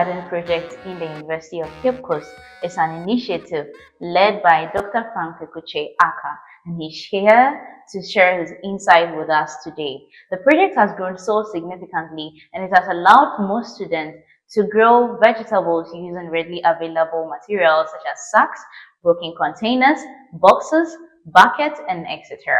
Garden project in the University of Cape Coast is an initiative led by Dr. Frank Kwekucher Ackah, and he's here to share his insight with us today. The project has grown so significantly, and it has allowed most students to grow vegetables using readily available materials such as sacks, broken containers, boxes, buckets, and etc.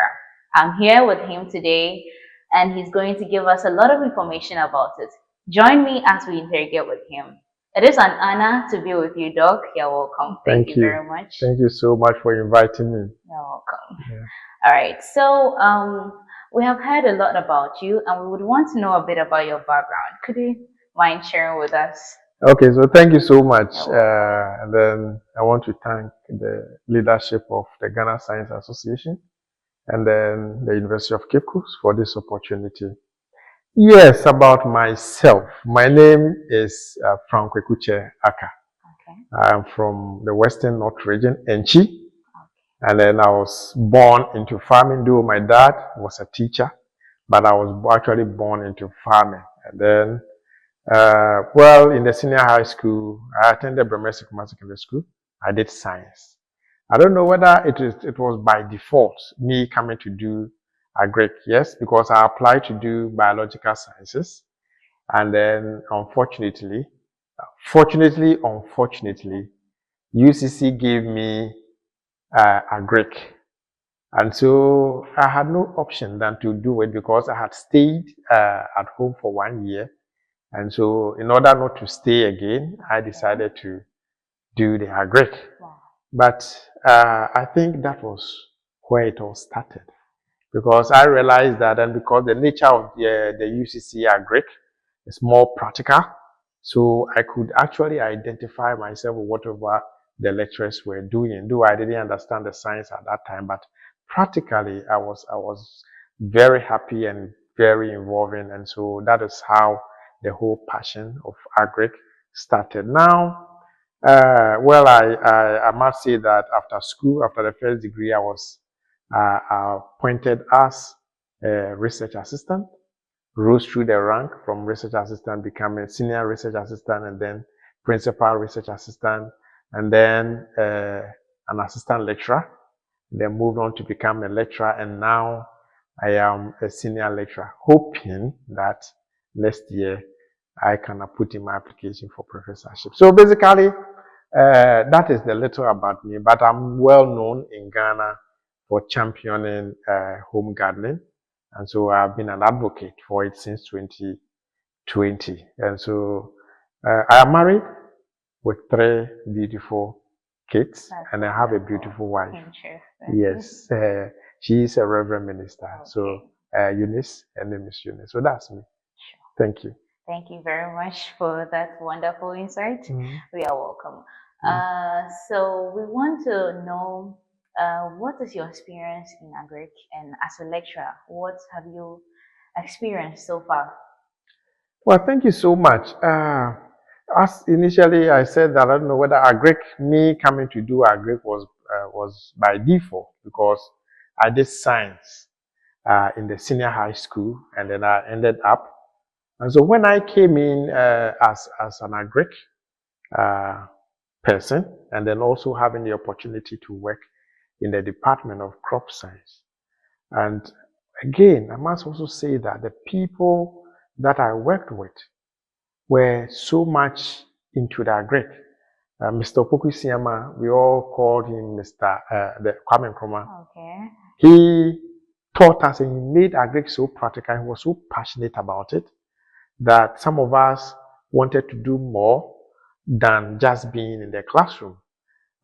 I'm here with him today, and he's going to give us a lot of information about it. Join me as we interrogate with him. It is an honor to be with you, Doc. You're welcome. Thank you very much. Thank you so much for inviting me. You're welcome. Yeah. All right. So we have heard a lot about you, and we would want to know a bit about your background. Could you mind sharing with us? Okay, so thank you so much. And then I want to thank the leadership of the Ghana Science Association and then the University of Cape Coast for this opportunity. Yes, about myself. My name is Frank Kwekucher Ackah. Okay. I'm from the Western North region, Enchi. Okay. And then I was born into farming, though my dad was a teacher, but I was actually born into farming. And then, in the senior high school, I attended Bremesi Secondary School. I did science. I don't know whether it was by default, me coming to do agric, yes, because I applied to do biological sciences. And then, unfortunately, UCC gave me agric. And so I had no option than to do it because I had stayed at home for 1 year. And so in order not to stay again, I decided to do the agric. Wow. But I think that was where it all started. Because I realized that, and because the nature of the UCC agric is more practical, so I could actually identify myself with whatever the lecturers were doing. Though I didn't understand the science at that time, but practically I was very happy and very involving, and so that is how the whole passion of agric started. Now, I must say that after school, after the first degree, I was appointed as a research assistant, rose through the rank from research assistant, becoming senior research assistant, and then principal research assistant, and then an assistant lecturer, then moved on to become a lecturer, and now I am a senior lecturer, hoping that next year I can put in my application for professorship. So basically, that is the little about me, but I'm well known in Ghana for championing home gardening. And so I've been an advocate for it since 2020. And so I am married with 3 beautiful kids, and I have a beautiful wife. Yes, she is a reverend minister. Okay. So Eunice, her name is Eunice. So that's me. Sure. Thank you. Thank you very much for that wonderful insight. Mm-hmm. We are welcome. So we want to know what is your experience in agric, and as a lecturer, what have you experienced so far? Well, thank you so much. As initially I said that I don't know whether agric, me coming to do agric was by default because I did science in the senior high school, and then I ended up. And so when I came in as an agric person, and then also having the opportunity to work in the Department of Crop Science. And again, I must also say that the people that I worked with were so much into the agric. Mr. Opoku, we all called him Mr. Kwame Nkrumah. Okay. He taught us and he made agric so practical. He was so passionate about it that some of us wanted to do more than just being in the classroom.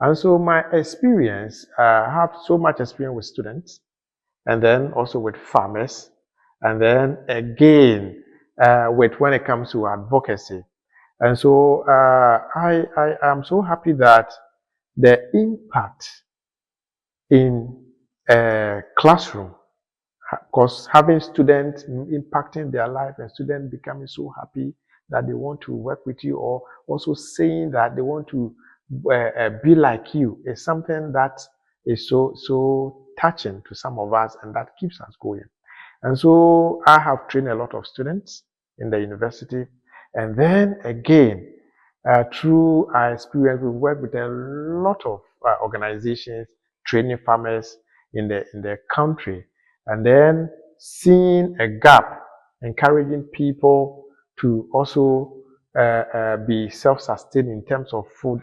And so my experience, I have so much experience with students, and then also with farmers, and then again with when it comes to advocacy. And so I am so happy that the impact in a classroom, because having students impacting their life and students becoming so happy that they want to work with you, or also saying that they want to be like you, is something that is so touching to some of us, and that keeps us going. And so I have trained a lot of students in the university, and then again, through our experience, we work with a lot of organizations training farmers in the country, and then seeing a gap, encouraging people to also be self-sustained in terms of food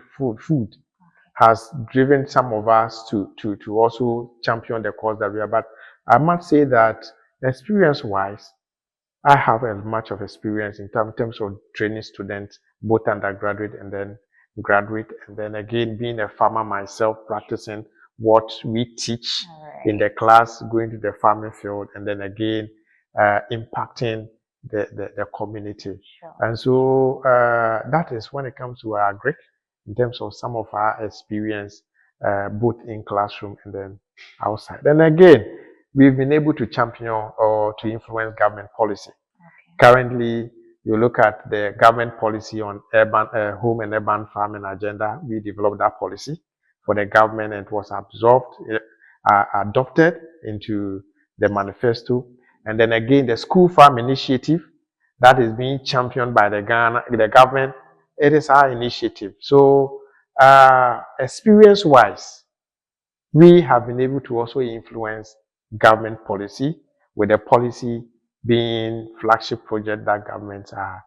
has driven some of us to also champion the cause that we are. But I must say that experience-wise, I have as much of experience in terms of training students, both undergraduate and then graduate, and then again being a farmer myself, practicing what we teach in the class, going to the farming field, and then again impacting the community. Sure. And so that is when it comes to our agric, in terms of some of our experience, both in classroom and then outside. And again, we've been able to champion or to influence government policy. Okay. Currently, you look at the government policy on urban, home and urban farming agenda. We developed that policy for the government, and it was absorbed, adopted into the manifesto. And then again, the school farm initiative that is being championed by the government, it is our initiative. So, experience-wise, we have been able to also influence government policy, with the policy being flagship project that governments are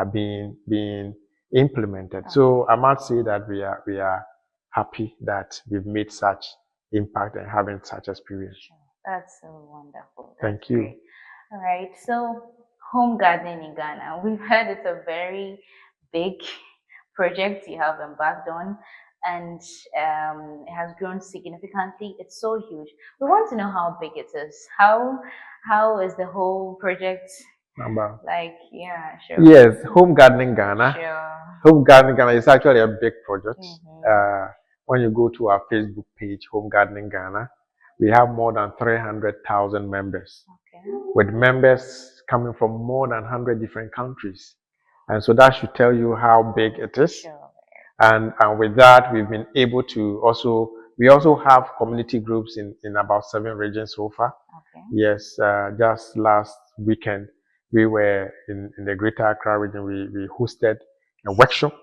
being implemented. Okay. So I must say that we are happy that we've made such impact and having such experience. That's so wonderful. Thank you. Great. All right. So home gardening in Ghana, we've heard it's a very big project you have embarked on, and it has grown significantly. It's so huge. We want to know how big it is. How is the whole project? Number. Like, yeah, sure. Yes, Home Gardening Ghana. Sure. Home Gardening Ghana is actually a big project. When you go to our Facebook page, Home Gardening Ghana, we have more than 300,000 members. Okay. With members coming from more than 100 different countries. And so that should tell you how big it is. Sure. And with that, we've been able to we also have community groups in about 7 regions so far. Okay. Yes, just last weekend, we were in the Greater Accra region. We hosted a workshop,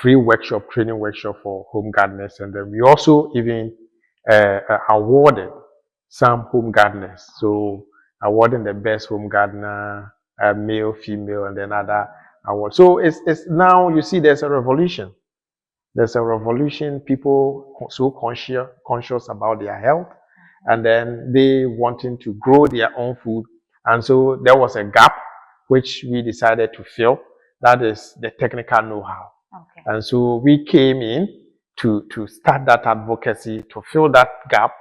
free workshop, training workshop for home gardeners. And then we also even awarded some home gardeners. So awarding the best home gardener, male, female, and then other awards. So it's now you see there's a revolution. There's a revolution. People so conscious about their health, and then they wanting to grow their own food. And so there was a gap which we decided to fill. That is the technical know-how. Okay. And so we came in to start that advocacy, to fill that gap,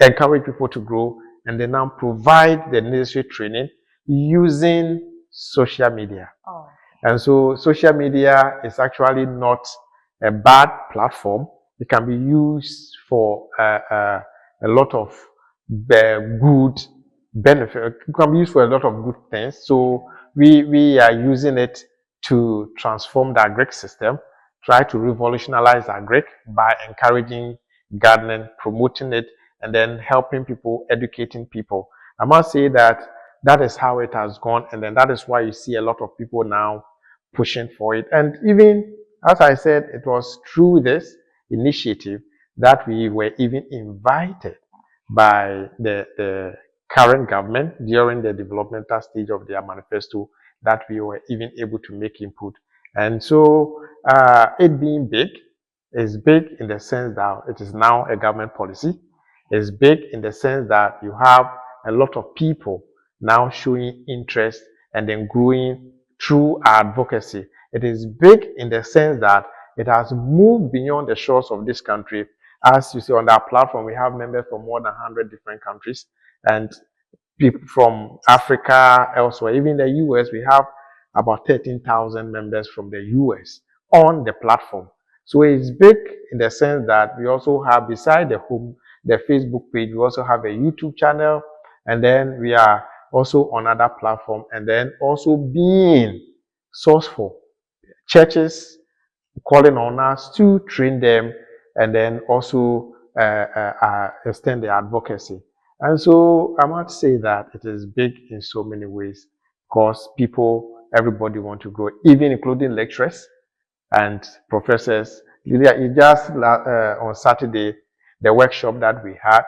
encourage people to grow, and then now provide the necessary training using social media. Oh. And so social media is actually not a bad platform. It can be used for a lot of good benefit. It can be used for a lot of good things. So we are using it to transform the agric system, try to revolutionize agric by encouraging gardening, promoting it, and then helping people, educating people. I must say that is how it has gone, and then that is why you see a lot of people now pushing for it. And even, as I said, it was through this initiative that we were even invited by the current government during the developmental stage of their manifesto, that we were even able to make input. And so it being big is big in the sense that it is now a government policy. It's big in the sense that you have a lot of people now showing interest and then growing through advocacy. It is big in the sense that it has moved beyond the shores of this country. As you see on our platform, we have members from more than 100 different countries, and people from Africa, elsewhere, even the US, we have about 13,000 members from the US on the platform. So it's big in the sense that we also have, beside the Facebook page, we also have a YouTube channel, and then we are also on other platforms, and then also being sourceful. Churches calling on us to train them, and then also extend the advocacy. And so I might say that it is big in so many ways, because everybody want to grow, even including lecturers. and professors. Just on Saturday, the workshop that we had,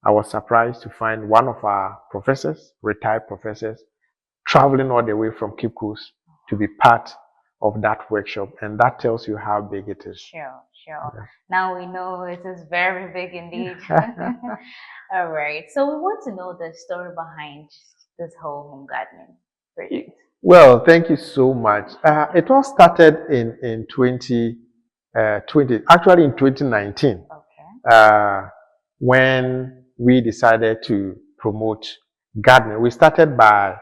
I was surprised to find one of our professors, retired professors, traveling all the way from Cape Coast to be part of that workshop. And that tells you how big it is. Sure. Yeah. Now we know it is very big indeed. All right. So we want to know the story behind this whole home gardening project. Well, thank you so much. It all started in 2020, actually in 2019, Okay. when we decided to promote gardening. We started by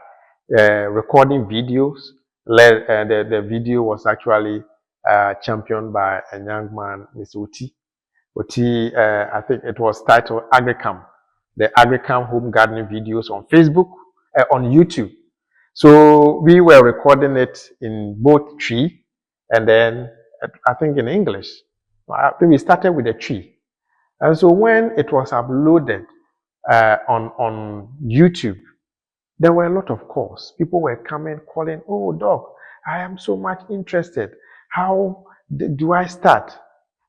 recording videos. The video was actually championed by a young man, Mr. Oti. Oti, I think it was titled Agricam, the Agricam home gardening videos on Facebook, on YouTube. So we were recording it in both tree and then I think in English. I think we started with a tree. And so when it was uploaded on YouTube, there were a lot of calls. People were coming, calling, "Oh, doc, I am so much interested. How do I start?"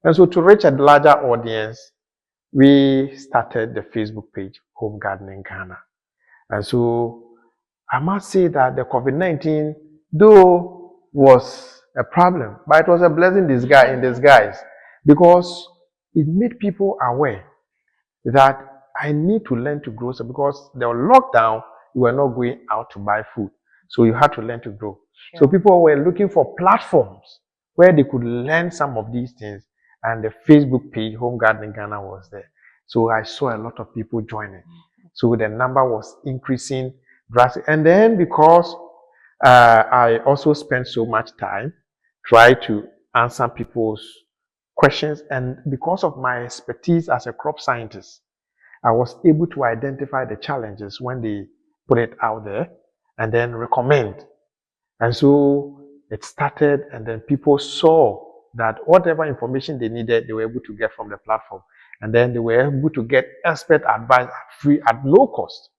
And so to reach a larger audience, we started the Facebook page, Home Gardening Ghana. And so I must say that the COVID-19, though, was a problem, but it was a blessing in disguise because it made people aware that I need to learn to grow. So because there was lockdown, you were not going out to buy food. So you had to learn to grow. Sure. So people were looking for platforms where they could learn some of these things. And the Facebook page, Home Gardening Ghana, was there. So I saw a lot of people joining. So the number was increasing drastically. And then because I also spent so much time trying to answer people's questions, and because of my expertise as a crop scientist, I was able to identify the challenges when they put it out there and then recommend. And so it started, and then people saw that whatever information they needed, they were able to get from the platform. And then they were able to get expert advice free at no cost.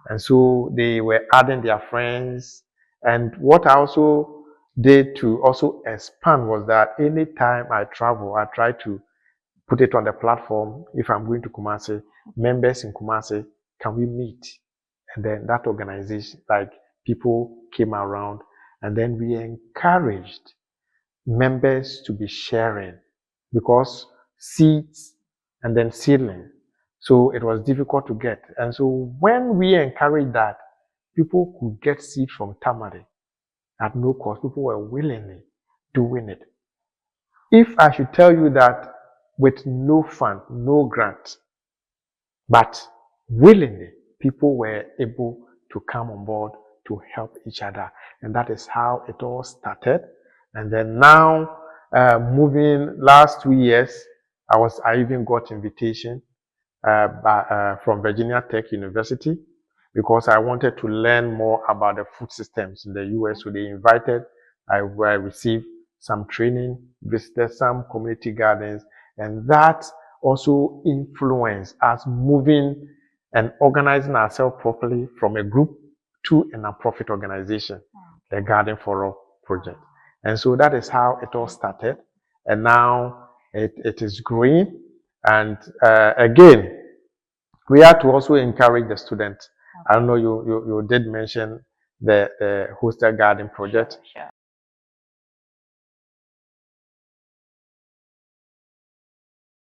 And so they were adding their friends. And what I also did to also expand was that anytime I travel, I try to put it on the platform. If I'm going to Kumasi, members in Kumasi, can we meet? And then that organization, like people came around, and then we encouraged members to be sharing because seeds and then seedling. So it was difficult to get. And so when we encouraged that, people could get seed from tamari at no cost. People were willingly doing it. If I should tell you that with no fund, no grant, but willingly, people were able to come on board to help each other. And that is how it all started. And then now, moving last 2 years, I even got invitation from Virginia Tech University because I wanted to learn more about the food systems in the US. So they invited, I received some training, visited some community gardens, and that also influenced us moving and organizing ourselves properly from a group to a non-profit organization, the Garden for All project. And so that is how it all started. And now it is growing. And again, we have to also encourage the students. I don't know, you did mention the hostel garden project. Sure.